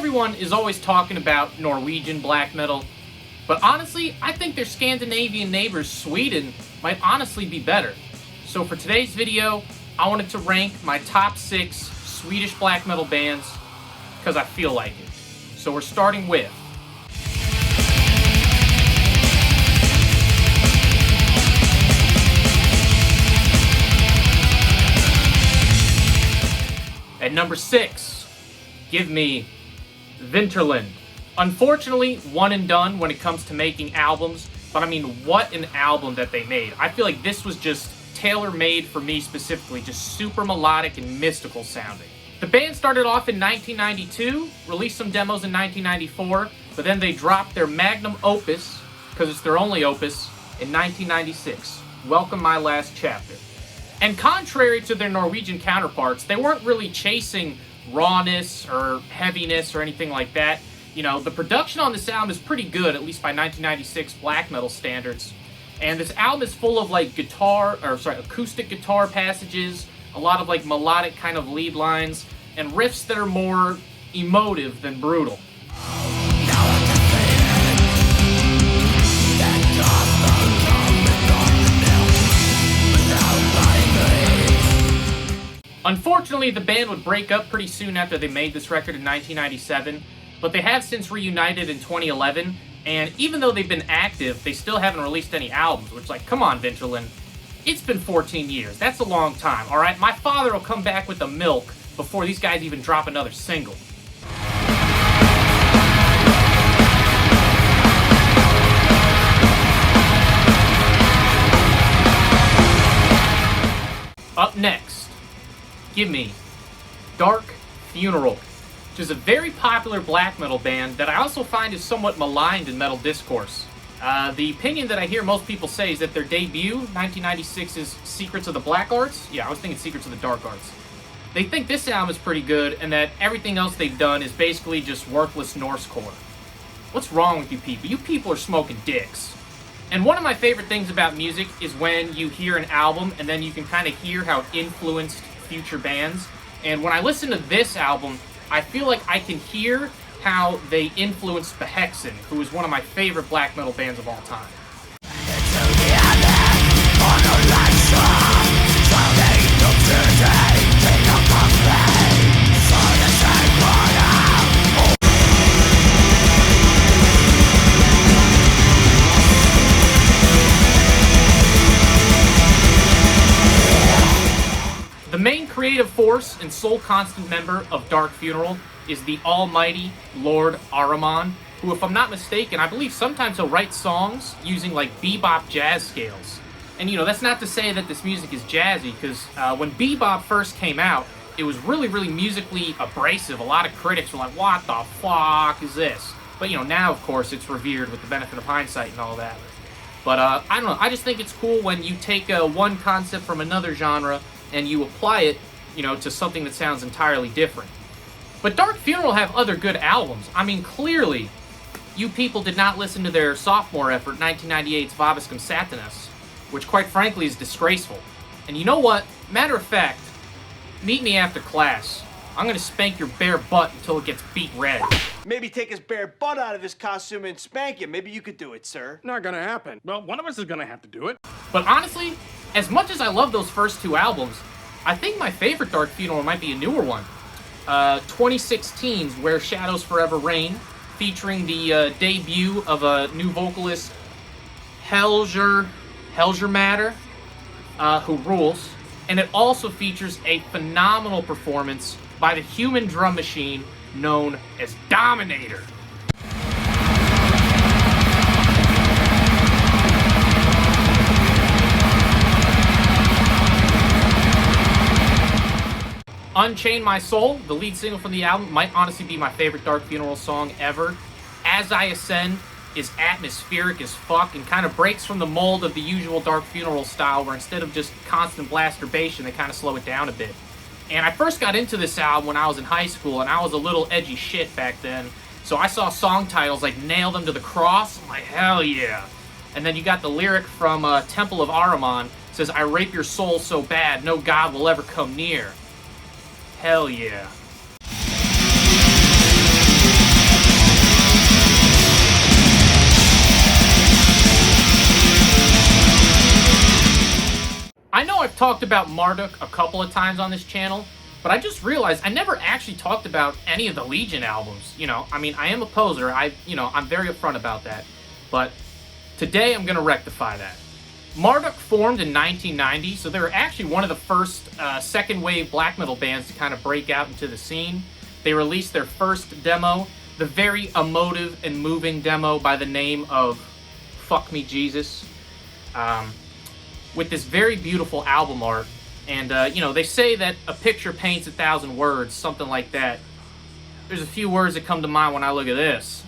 everyone is always talking about Norwegian black metal, but honestly, I think their Scandinavian neighbors, Sweden, might honestly be better. So for today's video, I wanted to rank my top 6 Swedish black metal bands, because I feel like it. So we're starting with at number 6, give me VINTERLAND. Unfortunately, one and done when it comes to making albums, but I mean, what an album that they made. I feel like this was just tailor-made for me specifically, just super melodic and mystical sounding. The band started off in 1992, released some demos in 1994, but then they dropped their magnum opus, because it's their only opus, in 1996, Welcome My Last Chapter. And contrary to their Norwegian counterparts, they weren't really chasing rawness or heaviness or anything like that. You know, the production on this album is pretty good, at least by 1996 black metal standards. And this album is full of like acoustic guitar passages, a lot of like melodic kind of lead lines, and riffs that are more emotive than brutal. Unfortunately, the band would break up pretty soon after they made this record in 1997, but they have since reunited in 2011, and even though they've been active, they still haven't released any albums, which, like, come on, VINTERLAND. It's been 14 years. That's a long time, alright? My father will come back with the milk before these guys even drop another single. Up next, give me Dark Funeral, which is a very popular black metal band that I also find is somewhat maligned in metal discourse. The opinion that I hear most people say is that their debut, 1996's Secrets of the Black Arts, yeah, I was thinking Secrets of the Dark Arts, they think this album is pretty good and that everything else they've done is basically just worthless Norsecore. What's wrong with you people? You people are smoking dicks. And one of my favorite things about music is when you hear an album and then you can kind of hear how it influenced future bands. And when I listen to this album, I feel like I can hear how they influenced the Hexen, who is one of my favorite black metal bands of all time. The main creative force and sole constant member of Dark Funeral is the almighty Lord Ahriman, who, if I'm not mistaken, I believe sometimes he'll write songs using like bebop jazz scales. And you know, that's not to say that this music is jazzy, because when bebop first came out, it was really, really musically abrasive. A lot of critics were like, what the fuck is this? But you know, now of course it's revered with the benefit of hindsight and all that. But I don't know, I just think it's cool when you take one concept from another genre and you apply it, you know, to something that sounds entirely different. But Dark Funeral have other good albums. I mean, clearly, you people did not listen to their sophomore effort, 1998's Vobiscum Satanas, which quite frankly is disgraceful. And you know what? Matter of fact, meet me after class. I'm gonna spank your bare butt until it gets beat red. Maybe take his bare butt out of his costume and spank him. Maybe you could do it, sir. Not gonna happen. Well, one of us is gonna have to do it. But honestly, as much as I love those first two albums, I think my favorite Dark Funeral might be a newer one. 2016's Where Shadows Forever Reign, featuring the debut of a new vocalist, Helger Matter, who rules. And it also features a phenomenal performance by the human drum machine known as Dominator. Unchain My Soul, the lead single from the album, might honestly be my favorite Dark Funeral song ever. As I Ascend is atmospheric as fuck and kind of breaks from the mold of the usual Dark Funeral style, where instead of just constant blasturbation, they kind of slow it down a bit. And I first got into this album when I was in high school, and I was a little edgy shit back then, so I saw song titles like Nail Them to the Cross, I'm like, hell yeah. And then you got the lyric from Temple of Ahriman, says, I rape your soul so bad, no God will ever come near. Hell yeah. I've talked about Marduk a couple of times on this channel, but I just realized I never actually talked about any of the Legion albums. You know, I mean, I am a poser. I'm very upfront about that. But today I'm going to rectify that. Marduk formed in 1990, so they were actually one of the first second wave black metal bands to kind of break out into the scene. They released their first demo, the very emotive and moving demo by the name of Fuck Me Jesus, with this very beautiful album art. And, they say that a picture paints 1,000 words, something like that. There's a few words that come to mind when I look at this.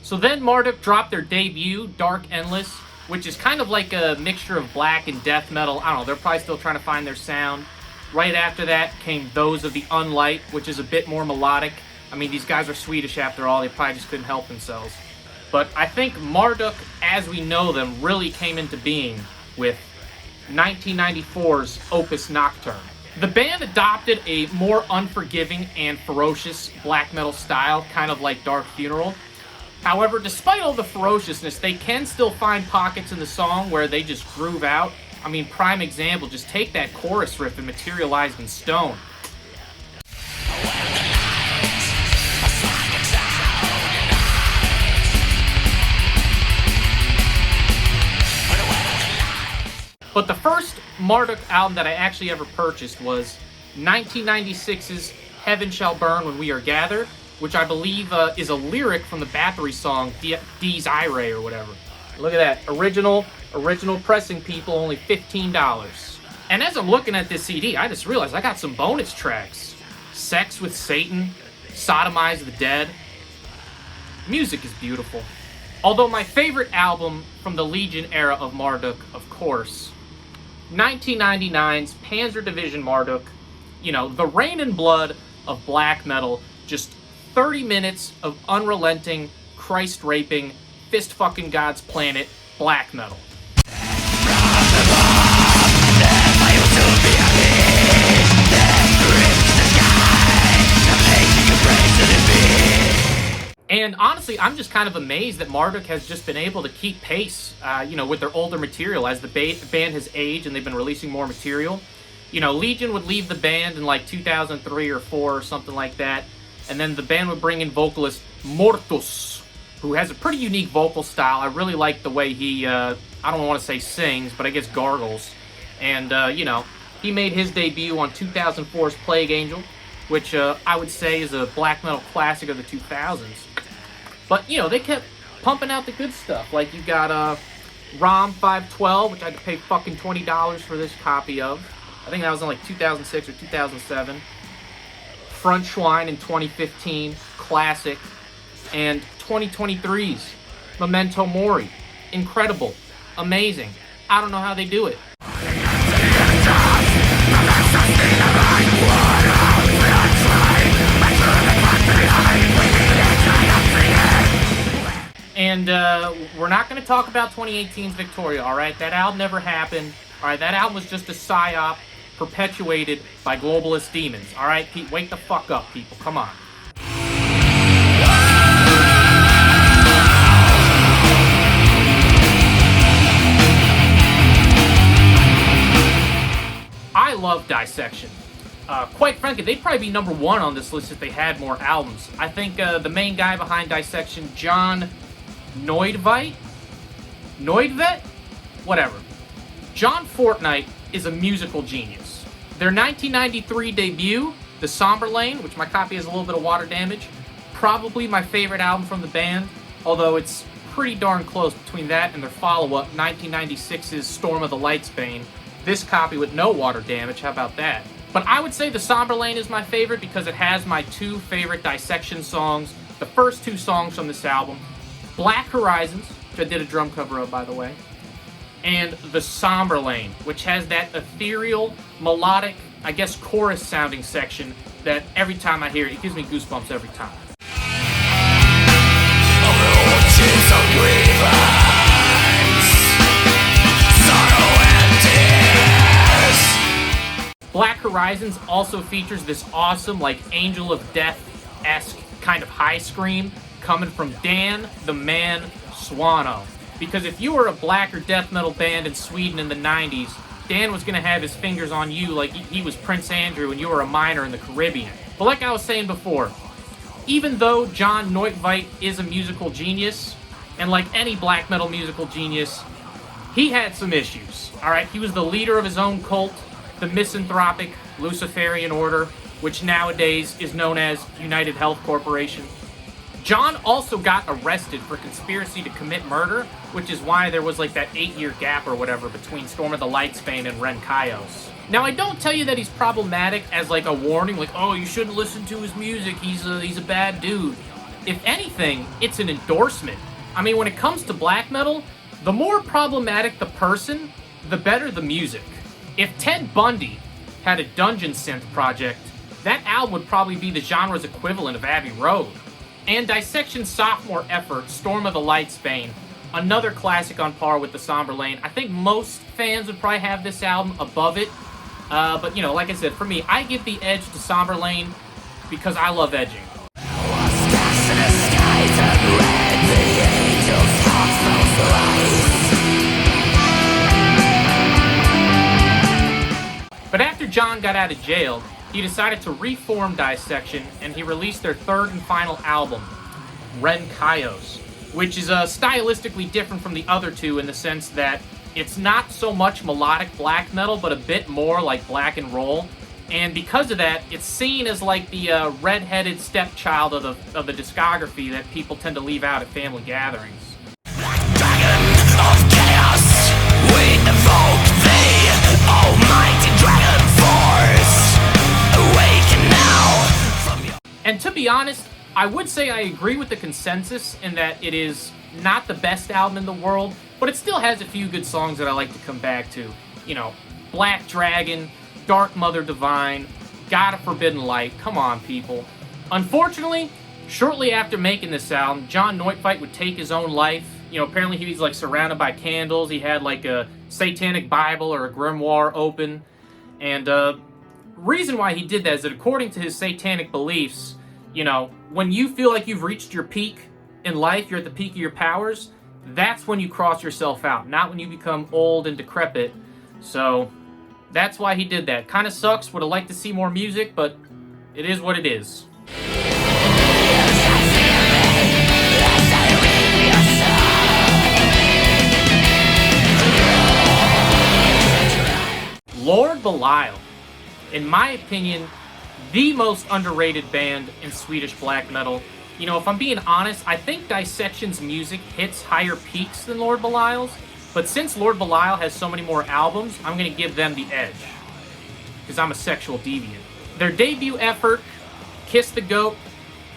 So then Marduk dropped their debut, Dark Endless, which is kind of like a mixture of black and death metal. I don't know, they're probably still trying to find their sound. Right after that came Those of the Unlight, which is a bit more melodic. I mean, these guys are Swedish after all, they probably just couldn't help themselves. But I think Marduk, as we know them, really came into being with 1994's Opus Nocturne. The band adopted a more unforgiving and ferocious black metal style, kind of like Dark Funeral. However, despite all the ferociousness, they can still find pockets in the song where they just groove out. I mean, prime example, just take that chorus riff and Materialized in Stone. But the first Marduk album that I actually ever purchased was 1996's Heaven Shall Burn When We Are Gathered, which I believe is a lyric from the Bathory song D's Irae or whatever. Look at that. Original pressing, people, only $15. And as I'm looking at this CD, I just realized I got some bonus tracks. Sex with Satan, Sodomize the Dead. Music is beautiful. Although my favorite album from the Legion era of Marduk, of course, 1999's Panzer Division Marduk, the rain and blood of black metal, just 30 minutes of unrelenting, Christ-raping, fist-fucking God's planet black metal. And honestly, I'm just kind of amazed that Marduk has just been able to keep pace, with their older material as the band has aged and they've been releasing more material. Legion would leave the band in like 2003 or 4 or something like that. And then the band would bring in vocalist Mortus, who has a pretty unique vocal style. I really like the way he, I don't want to say sings, but I guess gargles. And, he made his debut on 2004's Plague Angel, which I would say is a black metal classic of the 2000s. But, they kept pumping out the good stuff. Like, you got ROM 512, which I had to pay fucking $20 for this copy of. I think that was in like 2006 or 2007. Front Schwein in 2015, classic. And 2023's Memento Mori. Incredible. Amazing. I don't know how they do it. And we're not going to talk about 2018's Victoria, alright? That album never happened. Alright, that album was just a psyop perpetuated by globalist demons. Alright, Pete, wake the fuck up, people. Come on. I love Dissection. Quite frankly, they'd probably be number 1 on this list if they had more albums. I think the main guy behind Dissection, John Neudvet? Whatever. John Fortnite is a musical genius. Their 1993 debut, The Somber Lane, which my copy has a little bit of water damage, probably my favorite album from the band, although it's pretty darn close between that and their follow-up, 1996's Storm of the Lightsbane. This copy with no water damage, how about that? But I would say The Somber Lane is my favorite because it has my 2 favorite Dissection songs, the first 2 songs from this album, Black Horizons, which I did a drum cover of, by the way, and The Somber Lane, which has that ethereal, melodic, I guess chorus-sounding section that every time I hear it, it gives me goosebumps every time. Black Horizons also features this awesome, like, Angel of Death-esque kind of high scream coming from Dan the Man Swano. Because if you were a black or death metal band in Sweden in the 90s, Dan was gonna have his fingers on you like he was Prince Andrew and you were a minor in the Caribbean. But like I was saying before, even though John Neutveit is a musical genius, and like any black metal musical genius, he had some issues, alright? He was the leader of his own cult, the misanthropic Luciferian Order, which nowadays is known as United Health Corporation. John also got arrested for conspiracy to commit murder, which is why there was like that 8-year gap or whatever between Storm of the Light's fame and Ren Kaios. Now, I don't tell you that he's problematic as like a warning, like, oh, you shouldn't listen to his music, he's a bad dude. If anything, it's an endorsement. I mean, when it comes to black metal, the more problematic the person, the better the music. If Ted Bundy had a Dungeon Synth project, that album would probably be the genre's equivalent of Abbey Road. And Dissection's sophomore effort, Storm of the Light's Bane, another classic on par with The Somber Lane. I think most fans would probably have this album above it. But, you know, like I said, for me, I give the edge to Somber Lane because I love edging. But after John got out of jail, he decided to reform Dissection, and he released their third and final album, Ren Kaios, which is stylistically different from the other two in the sense that it's not so much melodic black metal, but a bit more like black and roll. And because of that, it's seen as like the red-headed stepchild of the discography that people tend to leave out at family gatherings. Dragon of chaos, we evoke the almighty dragon force. Awaken now from your... And to be honest, I would say I agree with the consensus in that it is not the best album in the world, but it still has a few good songs that I like to come back to. You know, Black Dragon, Dark Mother Divine, God of Forbidden Light. Come on, people. Unfortunately, shortly after making this album, John Neutveit would take his own life. You know, apparently he was like surrounded by candles. He had like a satanic Bible or a grimoire open. And reason why he did that is that according to his satanic beliefs, you know, when you feel like you've reached your peak in life, you're at the peak of your powers, that's when you cross yourself out, not when you become old and decrepit. So that's why he did that. Kind of sucks. Would have liked to see more music, but it is what it is. Lord Belial, in my opinion, the most underrated band in Swedish black metal. You know, if I'm being honest, I think Dissection's music hits higher peaks than Lord Belial's, but since Lord Belial has so many more albums, I'm going to give them the edge, because I'm a sexual deviant. Their debut effort, Kiss the Goat,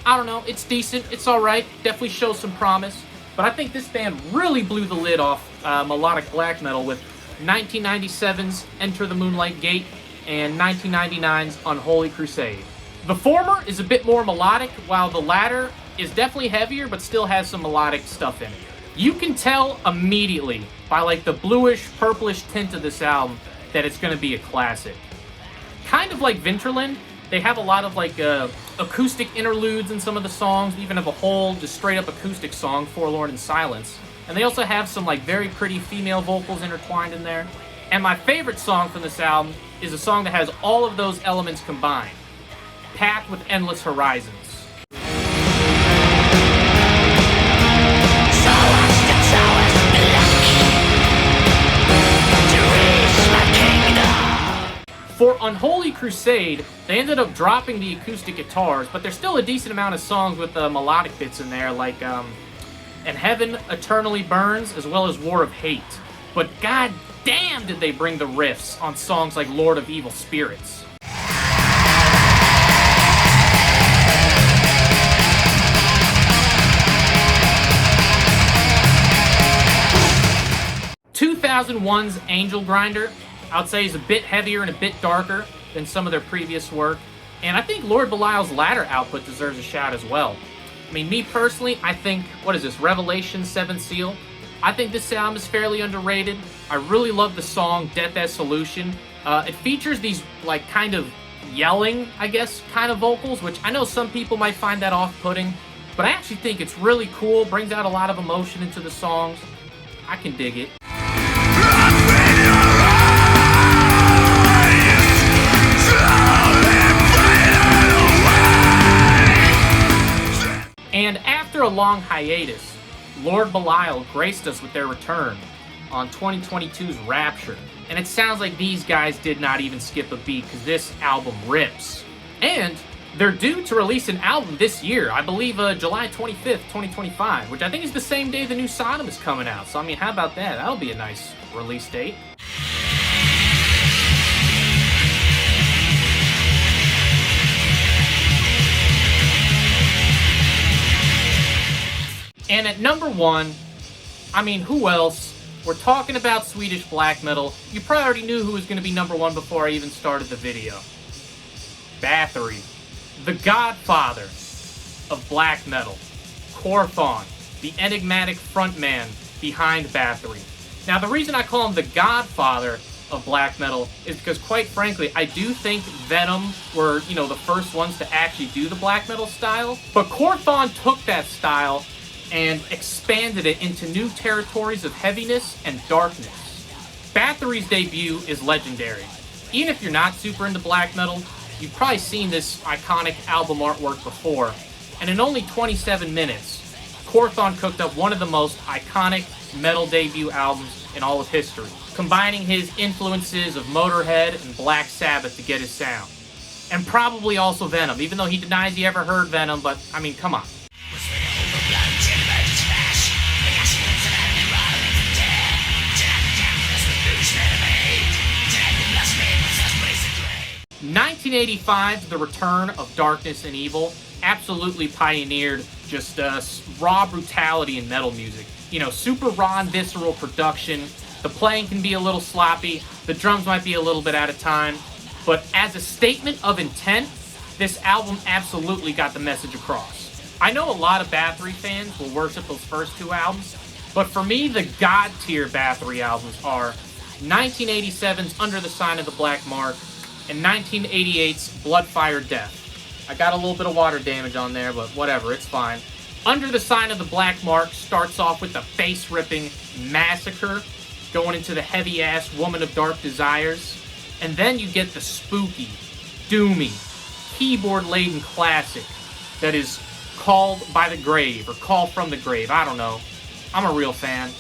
I don't know, it's decent, it's alright, definitely shows some promise, but I think this band really blew the lid off melodic black metal with 1997's Enter the Moonlight Gate and 1999's Unholy Crusade. The former is a bit more melodic, while the latter is definitely heavier, but still has some melodic stuff in it. You can tell immediately by like the bluish, purplish tint of this album that it's going to be a classic. Kind of like Vinterland, they have a lot of like acoustic interludes in some of the songs. They even have a whole just straight up acoustic song, Forlorn in Silence. And they also have some like very pretty female vocals intertwined in there. And my favorite song from this album is a song that has all of those elements combined. Path with Endless Horizons. For Unholy Crusade, they ended up dropping the acoustic guitars, but there's still a decent amount of songs with melodic bits in there, like And Heaven Eternally Burns, as well as War of Hate. But god damn did they bring the riffs on songs like Lord of Evil Spirits. 2001's Angel Grinder, I would say, is a bit heavier and a bit darker than some of their previous work. And I think Lord Belial's latter output deserves a shout as well. I mean, me personally, I think, what is this, Revelation 7th Seal? I think this album is fairly underrated. I really love the song Death as Solution. It features these, like, kind of yelling, I guess, kind of vocals, which I know some people might find that off-putting, but I actually think it's really cool, brings out a lot of emotion into the songs. I can dig it. And after a long hiatus, Lord Belial graced us with their return on 2022's Rapture. And it sounds like these guys did not even skip a beat, because this album rips. And they're due to release an album this year, I believe July 25th, 2025, which I think is the same day the new Sodom is coming out. So I mean, how about that? That'll be a nice release date. And at number 1, I mean, who else? We're talking about Swedish black metal. You probably already knew who was going to be number 1 before I even started the video. Bathory, the godfather of black metal. Quorthon, the enigmatic frontman behind Bathory. Now, the reason I call him the godfather of black metal is because, quite frankly, I do think Venom were, the first ones to actually do the black metal style. But Quorthon took that style and expanded it into new territories of heaviness and darkness. Bathory's debut is legendary. Even if you're not super into black metal, you've probably seen this iconic album artwork before, and in only 27 minutes, Quorthon cooked up one of the most iconic metal debut albums in all of history, combining his influences of Motorhead and Black Sabbath to get his sound. And probably also Venom, even though he denies he ever heard Venom, but I mean, come on. 1985's The Return of Darkness and Evil absolutely pioneered just raw brutality in metal music. Super raw and visceral production. The playing can be a little sloppy. The drums might be a little bit out of time. But as a statement of intent, this album absolutely got the message across. I know a lot of Bathory fans will worship those first 2 albums, but for me, the god-tier Bathory albums are 1987's Under the Sign of the Black Mark and 1988's Blood, Fire, Death. I got a little bit of water damage on there, but whatever, it's fine. Under the Sign of the Black Mark starts off with the face-ripping Massacre, going into the heavy-ass Woman of Dark Desires, and then you get the spooky, doomy, keyboard-laden classic that is Called by the Grave, or Call from the Grave, I don't know. I'm a real fan.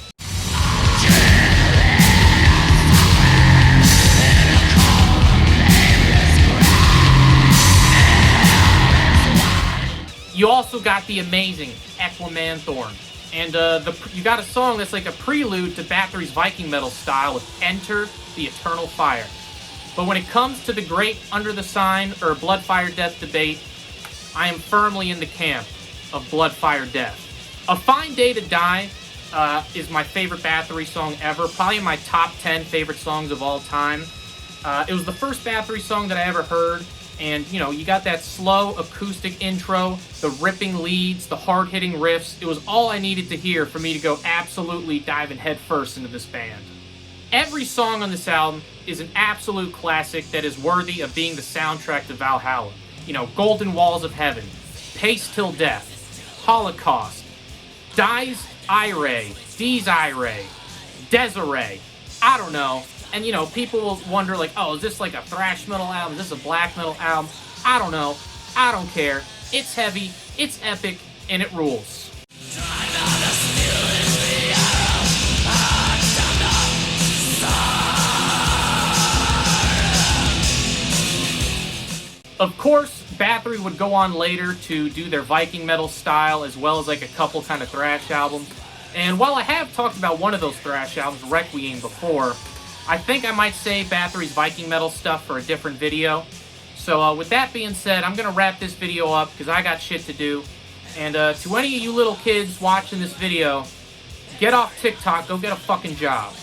You also got the amazing Equimanthorn. And you got a song that's like a prelude to Bathory's Viking metal style with Enter the Eternal Fire. But when it comes to the great Under the Sign or Blood, Fire, Death debate, I am firmly in the camp of Blood, Fire, Death. A Fine Day to Die is my favorite Bathory song ever, probably in my top 10 favorite songs of all time. It was the first Bathory song that I ever heard, and you got that slow acoustic intro, the ripping leads, the hard-hitting riffs. It was all I needed to hear for me to go absolutely diving headfirst into this band. Every song on this album is an absolute classic that is worthy of being the soundtrack to Valhalla. Golden Walls of Heaven, Pace Till Death, Holocaust, Dies Irae, Dies Irae, Desiree, I don't know. And people will wonder like, oh, is this like a thrash metal album? Is this a black metal album? I don't know. I don't care. It's heavy, it's epic, and it rules. Of course, Bathory would go on later to do their Viking metal style, as well as like a couple kind of thrash albums. And while I have talked about one of those thrash albums, Requiem, before, I think I might save Bathory's Viking metal stuff for a different video. So with that being said, I'm going to wrap this video up because I got shit to do. And to any of you little kids watching this video, get off TikTok, go get a fucking job.